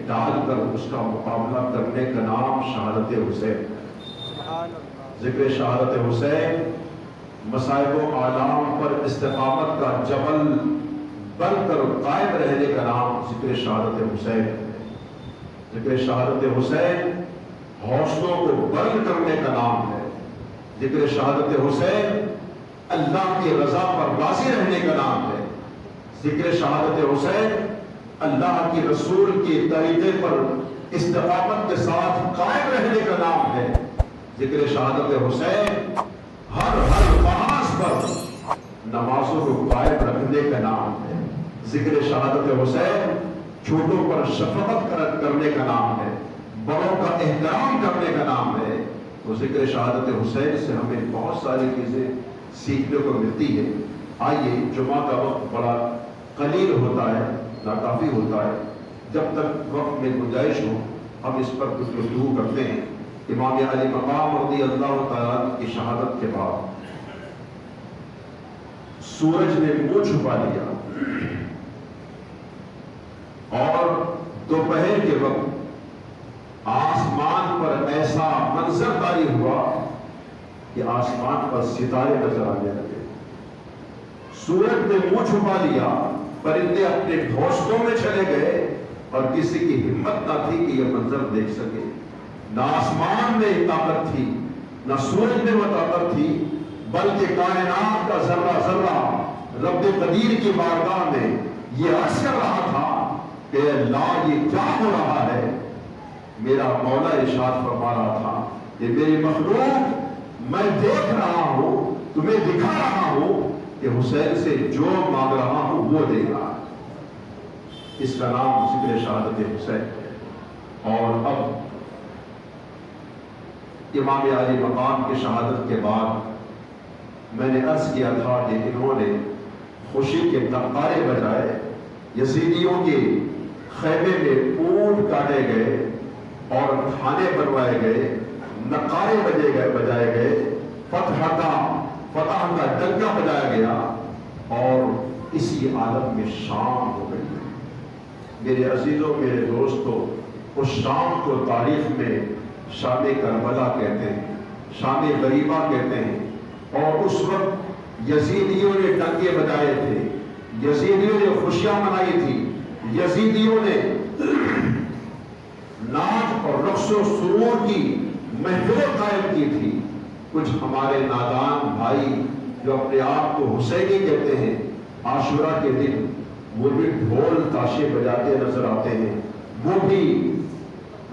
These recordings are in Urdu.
ڈال کر اس کا مقابلہ کرنے کا نام شہادت حسین. ذکر شہادت حسین مصائب و آلام پر استقامت کا جبل بن کر قائم رہنے کا نام ذکر شہادت حسین. ذکر شہادت حسین حوصلوں کو بلند کرنے کا نام ہے. ذکر شہادت حسین اللہ کی رضا پر راضی رہنے کا نام ہے. ذکر شہادت حسین اللہ کی رسول کے طریقے پر استقامت کے ساتھ قائم رہنے کا نام ہے. ذکر شہادت حسین ہر محاذ پر نمازوں کو قائم رکھنے کا نام ہے. ذکر شہادت حسین چھوٹوں پر شفقت کرنے کا نام ہے, بڑوں کا احترام کرنے کا نام ہے. تو ذکر شہادت حسین سے ہمیں بہت ساری چیزیں سیکھنے کو ملتی ہے. آئیے, جمعہ کا وقت بڑا قلیل ہوتا ہے, ناکافی ہوتا ہے, جب تک وقت میں گنجائش ہو ہم اس پر کچھ گفتگو کرتے ہیں. امام علی مقام رضی اللہ تعالیٰ کی شہادت کے بعد سورج نے منہ چھپا لیا اور دوپہر کے وقت آسمان پر ایسا منظر طاری ہوا کہ آسمان پر ستارے نظر آنے لگے. سورج نے منہ چھپا لیا, پرندے اپنے گھونسلوں میں چلے گئے اور کسی کی ہمت نہ تھی کہ یہ منظر دیکھ سکے. نہ آسمان میں طاقت تھی, نہ سورج میں وہ طاقت تھی, بلکہ کائنات کا ذرہ ذرہ رب قدیر کی بارگاہ میں یہ عرض کر رہا تھا کہ اللہ یہ کیا ہو رہا ہے. میرا مولا ارشاد فرما رہا تھا کہ میری مخلوق میں دیکھ رہا ہوں, تمہیں دکھا رہا ہوں کہ حسین سے جو مانگ رہا ہوں وہ دے گا. اس کا نام ذکر شہادت حسین ہے. اور اب امام علی مقام کی شہادت کے بعد میں نے عرض کیا تھا کہ انہوں نے خوشی کے نغارے بجائے, یزیدیوں کے خیمے میں اونٹ کاٹے گئے اور کھانے بنوائے گئے, نغارے بجائے گئے, فتح کا ڈنکا بجایا گیا اور اسی عالم میں شام ہو گئی. میرے عزیزوں, میرے دوستوں, اس شام کو تاریخ میں شام کربلا کہتے ہیں, شام غریبہ کہتے ہیں. اور اس وقت یزیدیوں نے ڈنکے بجائے تھے, یزیدیوں نے خوشیاں منائی تھی, یزیدیوں نے ناچ اور رقص و سرور کی محفلیں قائم کی تھی. کچھ ہمارے نادان بھائی جو اپنے آپ کو حسینی کہتے ہیں, عاشورہ کے دن وہ بھی ڈھول تاشے بجاتے نظر آتے ہیں, وہ بھی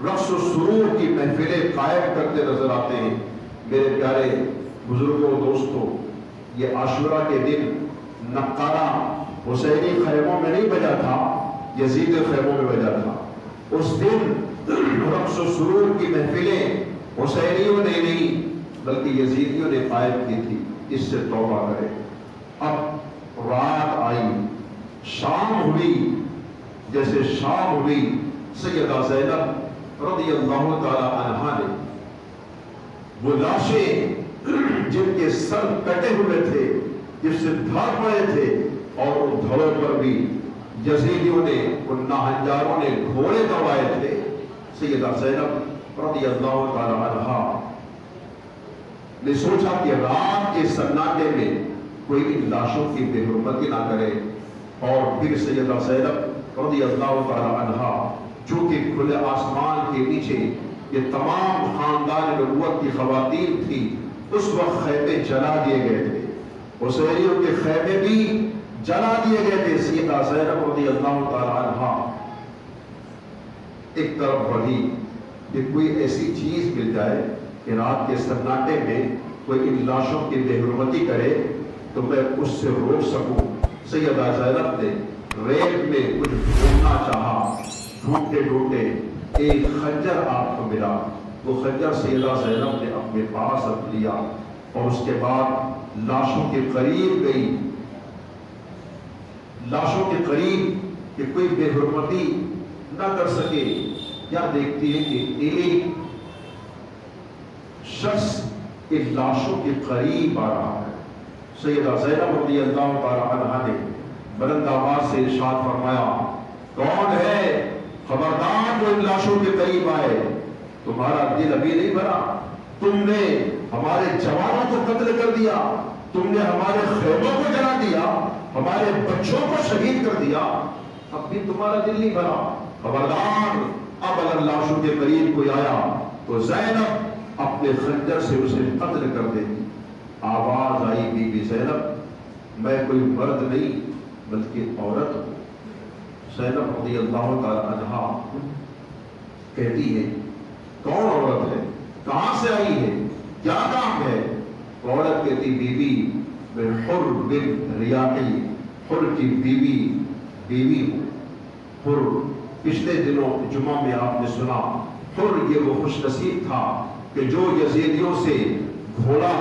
رقص و سرور کی محفلیں قائم کرتے نظر آتے ہیں. میرے پیارے بزرگوں, دوستوں, یہ عاشورہ کے دن نقارہ حسینی خیموں میں نہیں بجا تھا, یزید خیموں میں بجا تھا. اس دن رقص و سرور کی محفلیں حسینیوں نے نہیں بلکہ یزیدیوں نے قائم کی تھی. اس سے توبہ کرے. اب رات آئی, شام ہوئی, جیسے شام ہوئی سیدہ زینب رضی اللہ تعالی عنہا نے وہ لاشیں جن کے سر کٹے ہوئے تھے, جس سے دھڑ پڑے تھے, اور ان دھڑوں پر بھی یزیدیوں نے, ان ناہنجاروں نے گھوڑے دوڑائے تھے. سیدہ زینب رضی اللہ تعالی عنہا نے سوچا کہ رات کے سناٹے میں کوئی ان لاشوں کی بے حرمتی نہ کرے. اور پھر سیدہ زینب رضی اللہ تعالی عنہا جو کہ کھلے آسمان کے نیچے یہ تمام خاندان نبوت کی خواتین تھی, اس وقت خیمے جلا دیے گئے تھے, حسینیوں کے خیمے بھی جلا دیے گئے تھے. سیدہ زینب رضی اللہ تعالی عنہا ایک طرف بڑھی کہ کوئی ایسی چیز مل جائے کہ رات کے سناٹے میں کوئی ان لاشوں کی بے حرمتی کرے تو میں اس سے روک سکوں. سیدہ زینب نے ریت میں کچھ ڈھونڈنا چاہا, ڈھونڈتے ڈھونڈتے ایک خنجر آپ کو ملا. وہ خنجر سیدہ زینب نے اپنے پاس رکھ لیا اور اس کے بعد لاشوں کے قریب گئی, لاشوں کے قریب کہ کوئی بے حرمتی نہ کر سکے. کیا دیکھتی ہے کہ ایک شخص ان لاشوں کے قریب آ رہا ہے. سیدہ زینب رضی اللہ تعالی عنہا نے بلند آواز سے ارشاد فرمایا, کون ہے؟ خبردار وہ ان لاشوں کے قریب آئے، تمہارا دل ابھی نہیں بھرا، تم نے ہمارے جوانوں کو قتل کر دیا، تم نے ہمارے خیموں کو جلا دیا، ہمارے بچوں کو شہید کر دیا، اب بھی تمہارا دل نہیں بھرا؟ خبردار، اب اگر لاشوں کے قریب کوئی آیا تو زینب اپنے خنجر سے اسے قتل کر دے گی۔ آواز آئی بی بی زینب، میں کوئی مرد نہیں بلکہ عورت ہوں۔ زینب رضی اللہ تعالی عنہا کہتی ہے، کون عورت ہے، کہاں سے آئی ہے، کیا کام ہے؟ عورت کہتی، بی بی میں حر بن ریاحی، حر کی بیوی ہوں۔ حر پچھلے دنوں جمعہ میں آپ نے سنا، حر یہ وہ خوش نصیب تھا کہ جو یزیدیوں سے گھوڑا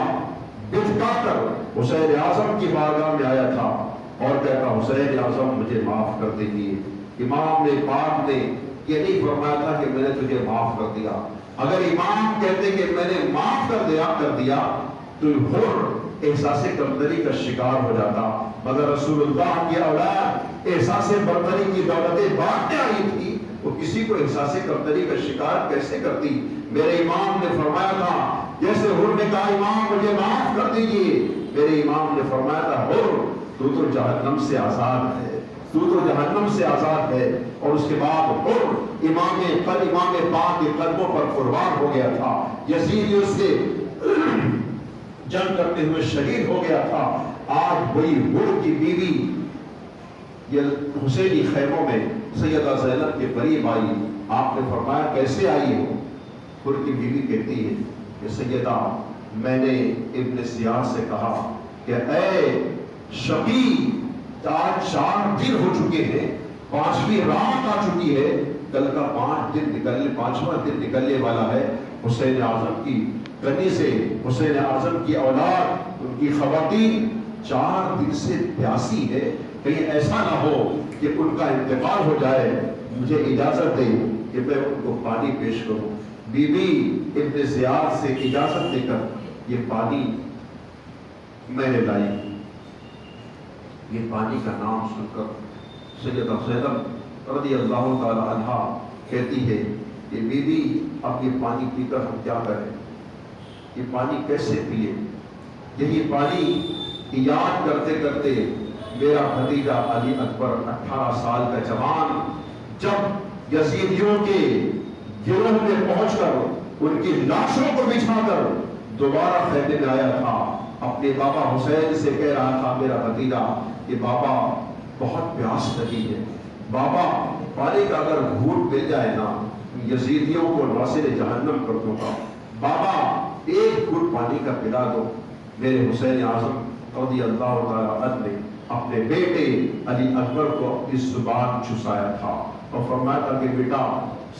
بٹھا کر حسین اعظم کی بارگاہ میں آیا تھا اور کہتا، حسین اعظم مجھے معاف کر دیجیے۔ امام نے پاک نے یہ نہیں فرمایا تھا کہ میں نے تجھے معاف کر دیا، اگر امام کہتے کہ میں نے معاف کر دیا تو حر احساس کمتری کا شکار ہو جاتا، مگر رسول اللہ کی اولاد احساس برتری کی دولتیں بانٹنے آئی تھی، وہ کسی کو احساس کمتری کا شکار کیسے کرتی؟ میرے امام نے فرمایا تھا، جیسے حر نے کہا امام مجھے معاف کر دیجیے، میرے امام نے فرمایا تھا، حر تو جہنم سے آزاد ہے، تو جہنم سے آزاد ہے۔ اور اس کے بعد حر امام پاک کے قدموں پر قربان ہو گیا تھا، یزیدیوں سے جنگ کرتے ہوئے شہید ہو گیا تھا۔ آج وہی حر کی بیوی یہ حسینی خیموں میں سیدہ زینب کے قریب آئی، آپ نے فرمایا کیسے آئی ہو؟ حر کی بیوی کہتی ہے کہ سیدہ میں نے ابن زیاد سے کہا کہ اے شقی، آج 4 دن ہو چکے ہیں، 5ویں رات آ چکی ہے، کل کا 5واں دن نکلنے والا ہے، حسین اعظم کی کنی سے، حسین اعظم کی اولاد، ان کی خواتین 4 دن سے پیاسی ہے، کہیں ایسا نہ ہو کہ ان کا انتقال ہو جائے، مجھے اجازت دے کہ میں ان کو پانی پیش کروں۔ بی بی ابن زیاد سے اجازت دے کر یہ پانی میں نے لائی۔ یہ پانی کا نام سن کر سیدہ زینب رضی اللہ تعالی عنہا کہتی ہے کہ بی بی اب یہ پانی پی کر ہم کیا کریں، یہ پانی کیسے پیے؟ یہی پانی یاد کرتے کرتے میرا بھتیجا علی اکبر 18 سال کا جوان جب یزیدیوں کے گروہ میں پہنچ کر ان کی لاشوں کو بچھا کر دوبارہ خیمے میں آیا تھا، اپنے بابا حسین سے کہہ رہا تھا، میرا بھتیجا کہ بابا بہت پیاس لگی ہے، بابا پانی کا اگر گھونٹ مل جائے نا یزیدیوں کو ناصر جہنم کر دوں گا، بابا ایک گھونٹ پانی کا پلا دو۔ میرے حسین اعظم رضی اللہ تعالی عنہ نے اپنے بیٹے علی اکبر کو اپنی زبان چسایا تھا اور فرمایا تھا کہ بیٹا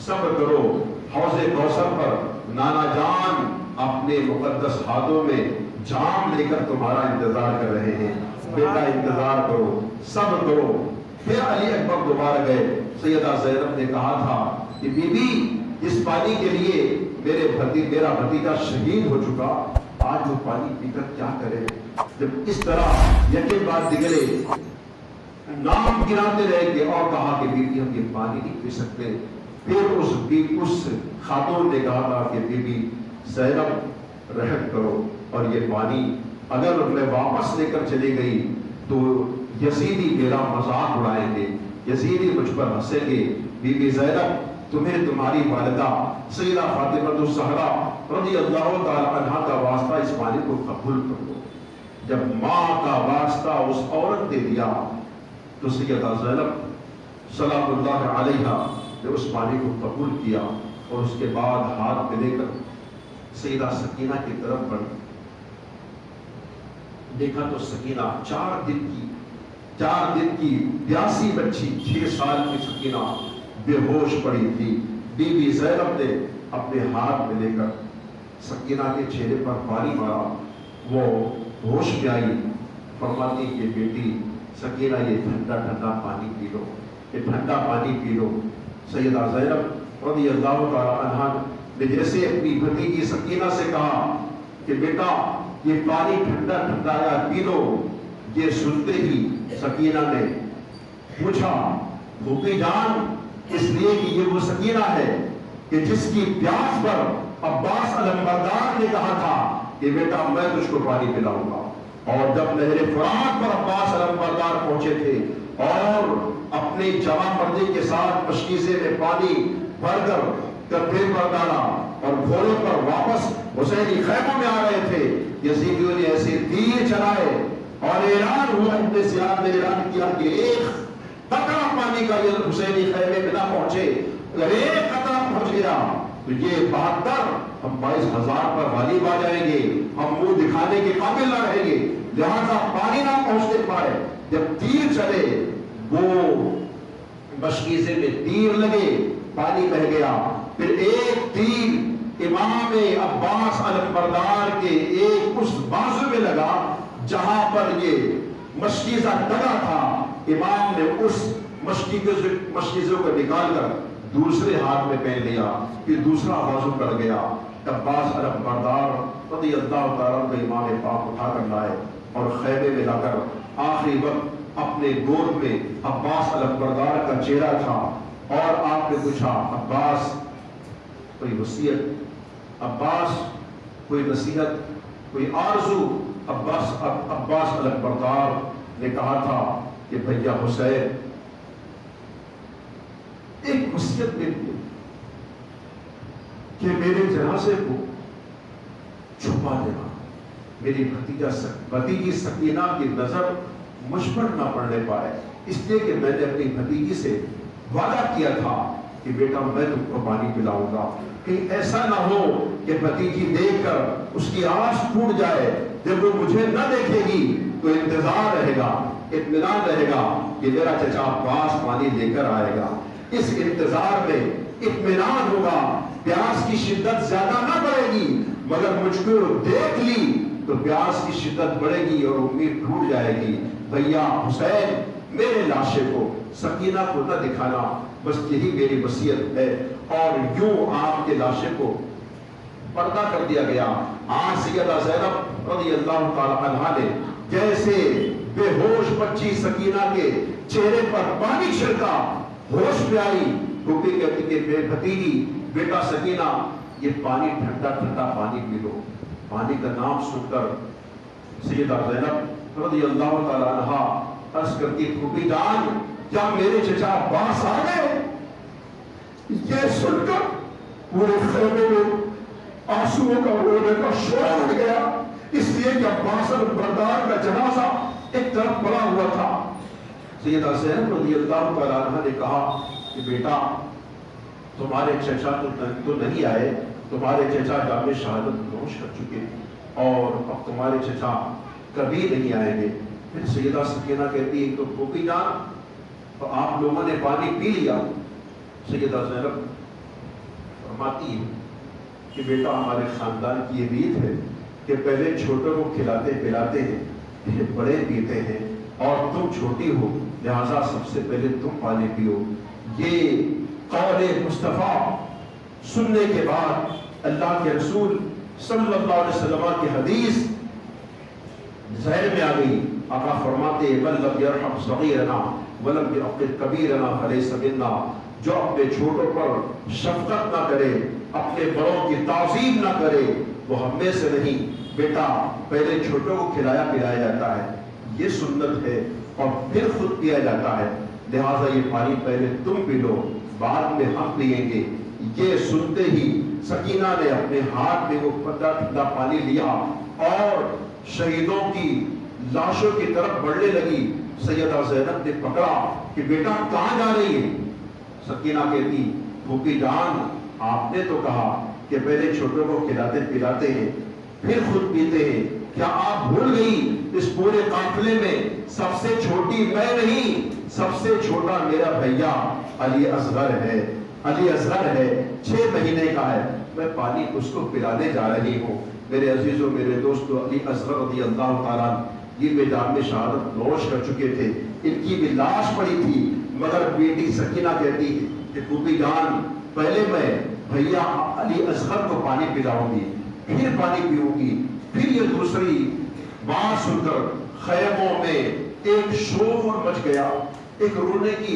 صبر کرو، حوض کوثر پر نانا جان اپنے مقدس ہاتھوں میں جام لے کر تمہارا انتظار کر رہے ہیں، بیٹا انتظار کرو، صبر کرو۔ پھر علی اکبر دوبارہ گئے، سیدہ زینب نے کہا تھا کہ بی بی اس پانی کے لیے میرا بھتیجا شہید ہو چکا، آج وہ پانی پی کر کیا کرے؟ جب اس طرح یقین بات نکلے نام گراتے رہے گے اور کہا کہ بی بی ہم یہ پانی نہیں پی سکتے۔ پھر اس خاتون نے کہا تھا کہ بی بی زینب رحم کرو، اور یہ پانی اگر میں واپس لے کر چلی گئی تو یزیدی میرا مذاق اڑائیں گے، یزیدی مجھ پر ہنسیں گے، بی بی زینب تمہیں تمہاری والدہ سیدہ فاطمہ الزہرا رضی اللہ تعالی عنہا کا واسطہ اس پانی کو قبول کر دو۔ جب ماں کا واسطہ اس عورت نے دیا تو سیدہ زینب سلام اللہ علیہا نے اس پانی کو قبول کیا، اور اس کے بعد ہاتھ میں لے کر سیدہ سکینہ کی طرف بڑھی۔ دیکھا تو سکینہ 4 دن کی پیاسی بچی 6 سال کی سکینہ بے ہوش پڑی تھی۔ بی بی زینب نے اپنے ہاتھ میں لے کر سکینہ کے چہرے پر پانی مارا، وہ ہوش میں آئی، فرماتی کہ بیٹی سکینہ یہ ٹھنڈا پانی پی لو، یہ ٹھنڈا پانی پی لو۔ سیدہ زینب رضی اللہ تعالی عنہا نے جیسے اپنی بھتیجی سکینہ سے کہا کہ بیٹا یہ پانی ٹھنڈا ہے پی لو، یہ سنتے ہی سکینہ نے پوچھا پھوپھی جان اس لیے کہ یہ وہ سکینہ ہے کہ جس کی پیاس پر عباس علمبردار نے کہا تھا کہ بیٹا میں تجھ کو پانی پلاؤں گا، اور جب نہر فرات پر عباس علمبردار پہنچے تھے اور اپنی جوان مردی کے ساتھ مشکیزے میں پانی بھر کر کندھے پر ڈالا اور گھوڑے پر واپس حسینی خیموں میں آ رہے تھے، یزیدیوں نے ایسے تیر چلائے اور اعلان ہوا، ابن زیاد نے اعلان کیا کہ ایک قطرہ پانی کا یہ حسینی خیمے میں نہ پہنچے، اگر ایک قطرہ پہنچ گیا تو یہ 72 ہم 22,000 پر غالب آ جائیں گے، ہم منہ دکھانے کے قابل نہ رہیں گے، لہذا پانی نہ پہنچنے پائے۔ جب تیر چلے وہ مشکیزے میں تیر لگے، پانی بہہ گیا، پھر ایک تیر امام عباس علمبردار کے ایک اس بازو میں لگا جہاں پر یہ مشکیزہ لگا تھا، امام نے اس مشکیزوں کو نکال کر دوسرے ہاتھ میں پہن لیا، پھر دوسرا بازو کر گیا۔ عباس علمبردار رضی اللہ تعالیٰ کو امام پاک اٹھا کر لائے اور خیمے میں لا کر آخری وقت اپنے گود میں عباس علمبردار کا چہرہ تھا، اور آپ نے پوچھا عباس کوئی وصیت، عباس کوئی نصیحت، کوئی آرزو؟ عباس علمبردار نے کہا تھا کہ بھیا حسین ایک وصیت دے دی کہ میرے جنازے کو چھپا دینا، میری بھتیجی سکینہ کی نظر مجھ پر نہ پڑنے پائے، اس لیے کہ میں نے اپنی بھتیجی سے وعدہ کیا تھا کہ بیٹا میں تم کو پانی پلاؤں گا، کہیں ایسا نہ ہو کہ بھتیجی دیکھ کر اس کی آس ٹوٹ جائے، جب وہ مجھے نہ دیکھے گی تو انتظار رہے گا، اطمینان رہے گا کہ میرا چچا عباس پانی لے کر آئے گا، اس انتظار میں اطمینان ہوگا، پیاس کی شدت زیادہ نہ بڑھے گی، مگر مجھ کو دیکھ لی تو پیاس کی شدت بڑھے گی اور امید ٹوٹ جائے گی۔ بھیا حسین میرے لاشے کو سکینہ کو نہ دکھانا، بس یہی میری وصیت ہے۔ اور یوں آپ کے لاشے کو پردہ کر دیا گیا۔ آج سیدہ زینب رضی اللہ تعالی عنہا نے جیسے بے ہوش بچی سکینہ کے چہرے پر پانی چھڑکا، ہوش میں آئی، گوپی کہتی کہ بے بھتیجی بیٹا سکینہ یہ پانی ٹھنڈا ٹھنڈا پانی پی لو۔ پانی کا نام سن کر سیدہ زینب رضی اللہ تعالی عنہا عرض کرتی پھوپھی جان کیا میرے چچا عباس آ گئے؟ یہ سن کر پورے خیمے میں آنسوؤں کا رونے کا شور اٹھ گیا، اس لیے کہ عباس علمبردار کا جنازہ ایک طرف پڑا ہوا تھا۔ سیدہ زینب رضی اللہ تعالی عنہا نے کہا کہ بیٹا تمہارے چچا تو نہیں آئے، تمہارے چچا جام شہادت نوش کر چکے اور اب تمہارے چچا کبھی نہیں آئیں گے۔ پھر سیدہ سکینہ کہتی ہے تو پھوپھی جان تو آپ لوگوں نے پانی پی لیا؟ سیدہ زینب فرماتی ہے کہ بیٹا ہمارے خاندان کی یہ ریت ہے کہ پہلے چھوٹوں کو کھلاتے پلاتے ہیں، پھر بڑے پیتے ہیں، اور تم چھوٹی ہو لہذا سب سے پہلے تم پانی پیو۔ یہ قول مصطفیٰ سننے کے بعد اللہ کے رسول صلی اللہ علیہ وسلم کی حدیث ذہن میں آ گئی۔ آقا فرماتے من لم یرحم صغیرنا ولم یعقل کبیرنا فلیس منا، جو اپنے چھوٹوں پر شفقت نہ کرے، اپنے بڑوں کی تعظیم نہ کرے، وہ ہم میں سے نہیں۔ بیٹا پہلے چھوٹوں کو کھلایا پلایا جاتا ہے، یہ سنت ہے، اور پھر خود پیا جاتا ہے، لہٰذا یہ پانی پہلے تم پی لو بعد میں ہم پیئیں گے۔ یہ سنتے ہی سکینہ نے اپنے ہاتھ میں وہ ٹھنڈا پانی لیا اور شہیدوں کی لاشوں کی طرف بڑھنے لگی۔ سیدہ زینب نے پکڑا کہ بیٹا کہاں جا رہی ہے؟ سکینہ کہتی پھوپھی جان آپ نے تو کہا کہ پہلے چھوٹوں کو کھلاتے پلاتے ہیں پھر خود پیتے ہیں، کیا آپ بھول گئی اس پورے قافلے میں سب سے چھوٹی میں نہیں، سب سے چھوٹا میرا بھیا علی اصغر ہے، علی اصغر ہے، 6 مہینے کا ہے، میں پانی اس کو پلانے جا رہی ہوں۔ میرے عزیزوں میرے دوستو، علی اصغر رضی اللہ تعالیٰ یہ میدان میں شہادت نوش کر چکے تھے، ان کی بھی لاش پڑی تھی، مگر بیٹی سکینہ کہتی کہ پھوپھی جان پہلے میں بھیا علی اصغر کو پانی پلاؤں گی، پھر پانی پیوں گی۔ پھر یہ دوسری بات سن کر خیموں میں ایک شور مچ گیا، ایک رونے کی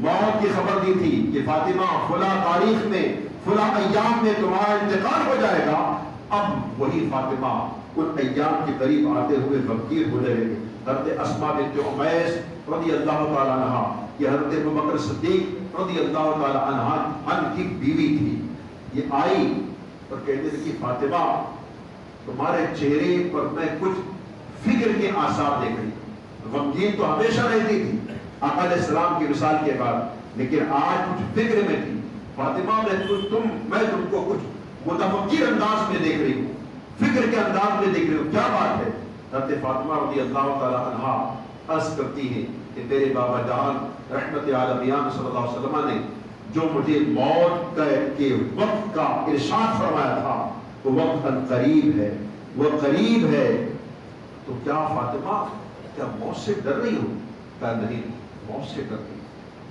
موت کی خبر دی تھی کہ فاطمہ فلاں تاریخ میں فلاں ایام میں تمہارا انتقال ہو جائے گا، اب وہی فاطمہ ان ایام کے قریب آتے ہوئے غمگین ہونے لگے۔ حضرت اسماء بنت امیس رضی اللہ تعالیٰ عنہ، یہ حضرت ابوبکر صدیق رضی اللہ تعالیٰ عنہ کی بیوی تھی، یہ آئی اور کہنے لگی فاطمہ تمہارے چہرے پر میں کچھ فکر کے آثار دیکھ رہی ہوں۔ غمگین تو ہمیشہ رہتی تھی آقا علیہ السلام کی وصال کے بعد، لیکن آج کچھ فکر میں تھی۔ فاطمہ میں تم کو کچھ متفکر انداز میں دیکھ رہی ہوں، فکر کے انداز میں دیکھ رہی ہوں، کیا بات ہے؟ حضرت فاطمہ رضی اللہ تعالیٰ عنہ عرض کرتی ہے کہ میرے بابا جان رحمت عالمیان صلی اللہ علیہ وسلم نے جو مجھے موت کے وقت کا ارشاد فرمایا تھا وہ وقت قریب ہے، وہ قریب ہے، تو کیا فاطمہ کیا موت سے ڈر رہی ہو؟ کہا نہیں، موت سے ڈر رہی،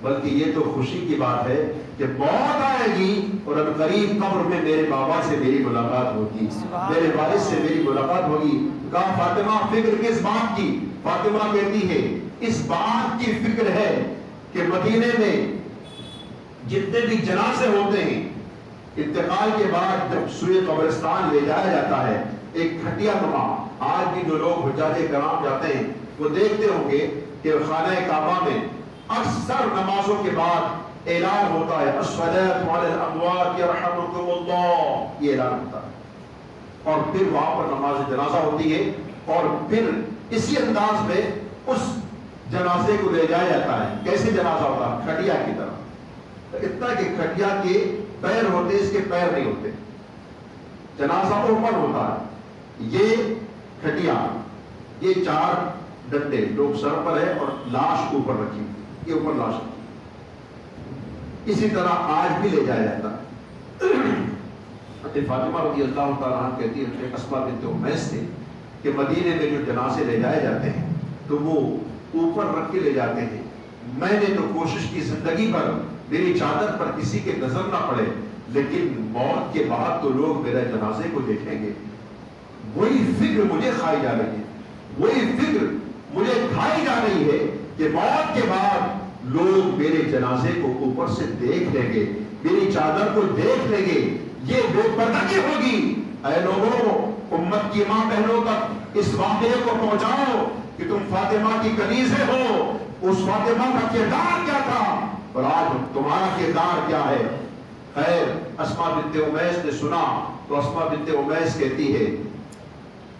بلکہ یہ تو خوشی کی بات ہے کہ موت آئے گی اور اب قریب قبر میں میرے بابا سے میری ملاقات ہوگی، میرے والد سے میری ملاقات ہوگی۔ کہا فاطمہ فکر کس بات کی؟ فاطمہ کہتی ہے اس بات کی فکر ہے کہ مدینے میں جتنے بھی جنازے ہوتے ہیں انتقال کے بعد جب سوئے قبرستان لے جایا جاتا ہے، ایک کھٹیا نما، آج بھی جو لوگ حجاج کرام جاتے ہیں وہ دیکھتے ہوں گے کہ خانہ کعبہ میں اکثر نمازوں کے بعد اعلان ہوتا ہے الصلاۃ علی الاموات یرحمکم اللہ، یہ اعلان ہوتا ہے، اور پھر وہاں پر نماز جنازہ ہوتی ہے، اور پھر اسی انداز میں اس جنازے کو لے جایا جاتا ہے۔ کیسے جنازہ ہوتا ہے؟ کھٹیا کی طرح، اتنا کہ کھٹیا کے پیر ہوتے، اس کے پیر نہیں ہوتے، جنازہ اوپر ہوتا ہے، یہ کھٹیا، یہ چار ڈنڈے لوگ سر پر ہے اور لاش اوپر رکھی، یہ اوپر لاش رکھی، اسی طرح آج بھی لے جایا جاتا ہے۔ فاطمہ رضی اللہ تعالیٰ عنہ کہتی ہے اسماء بنت امیس سے کہ مدینے میں جو جنازے لے جائے جاتے ہیں تو وہ اوپر رکھ کے لے جاتے ہیں، میں نے تو کوشش کی زندگی بھر میری چادر پر کسی کے نظر نہ پڑے، لیکن موت کے بعد تو لوگ میرے جنازے کو دیکھیں گے، وہی فکر مجھے کھائی جا رہی ہے، وہی فکر مجھے کھائی جا رہی ہے کہ موت کے بعد لوگ میرے جنازے کو اوپر سے دیکھ لیں گے، میری چادر کو دیکھ لیں گے، یہ بے پردگی ہوگی۔ اے لوگوں، امت کی ماں بہنوں تک اس واقعے کو پہنچاؤ کہ تم فاطمہ کی کنیزیں ہو، اس فاطمہ کا کردار کیا تھا اور آج تمہارا کردار کیا ہے۔ خیر، اسماء بنت امیس نے سنا تو اسماء بنت امیس کہتی ہے،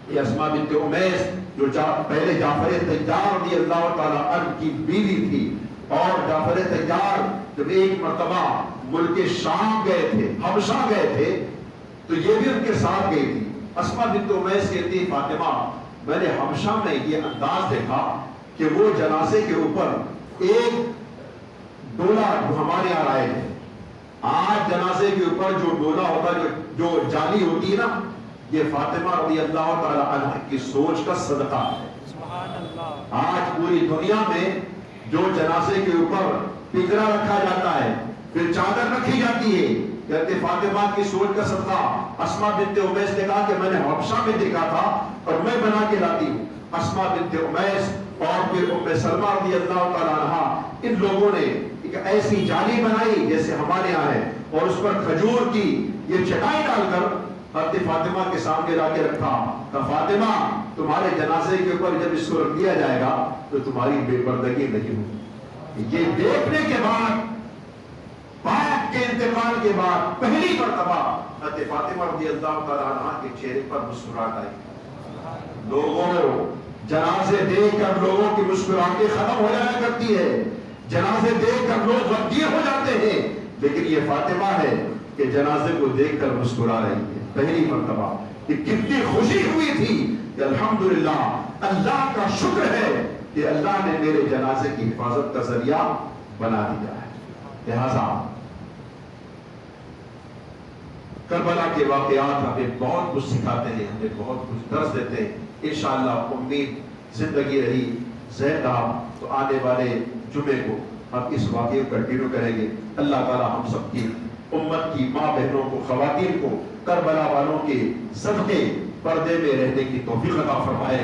یہ اسماء بنت امیس جو پہلے جعفر طیار رضی اللہ تعالیٰ عنہ کی بیوی تھی، اور جعفر طیار جب ایک مرتبہ ملک شام گئے تھے، حبشہ گئے تھے، تو یہ بھی ان کے ساتھ گئی تھی۔ اسماء بنت امیس کہتی فاطمہ میں نے حبشہ میں یہ انداز دیکھا کہ وہ جنازے کے اوپر ایک ڈولا جو ہمارے یہاں آئے تھے، آج جنازے کے اوپر جو ڈولا ہوتا ہے، جو جالی ہوتی ہے نا، یہ فاطمہ رضی اللہ تعالی عنہ کی سوچ کا صدقہ ہے۔ آج پوری دنیا میں جو جنازے کے اوپر پنجرا رکھا جاتا ہے، پھر چادر رکھی جاتی ہے، کہتے فاطمہ کی سوچ کا صدقہ۔ اسماء بنت امیس نے کہا کہ میں نے حبشہ میں دیکھا تھا اور میں بنا کے لاتی ہوں۔ اسماء بنت امیس اور پھر ام سلمہ رضی اللہ تعالی عنہا، ان لوگوں نے ایک ایسی جالی بنائی جیسے ہمارے یہاں ہے، اور اس پر کھجور کی یہ چٹائی ڈال کر حضرت فاطمہ کے سامنے لا کے رکھا۔ کہ فاطمہ تمہارے جنازے کے اوپر جب اس کو رکھ دیا جائے گا تو تمہاری بے پردگی نہیں ہوگی۔ یہ دیکھنے کے بعد، باپ کے انتقال کے بعد پہلی مرتبہ حضرت فاطمہ رضی اللہ تعالی عنہ کے چہرے پر مسکراہٹ آئی۔ لوگوں جنازے دیکھ کر لوگوں کی مسکراہٹیں ختم ہو جایا کرتی ہے، جنازے دیکھ کر لوگ غمگین ہو جاتے ہیں، لیکن یہ فاطمہ ہے کہ جنازے کو دیکھ کر مسکرا رہی ہے پہلی مرتبہ۔ کہ کتنی خوشی ہوئی تھی کہ الحمدللہ، اللہ کا شکر ہے کہ اللہ نے میرے جنازے کی حفاظت کا ذریعہ بنا دیا ہے۔ لہذا کربلا کے واقعات ہمیں بہت کچھ سکھاتے ہیں، ہمیں بہت کچھ درس دیتے ہیں۔ انشاءاللہ امید زندگی رہی زندہ تو آنے والے جمعے کو ہم اس واقعے کو کنٹینیو کریں گے۔ اللہ تعالی ہم سب کی امت کی ماں بہنوں کو، خواتین کو کربلا والوں کے صدقے پردے میں رہنے کی توفیق عطا فرمائے۔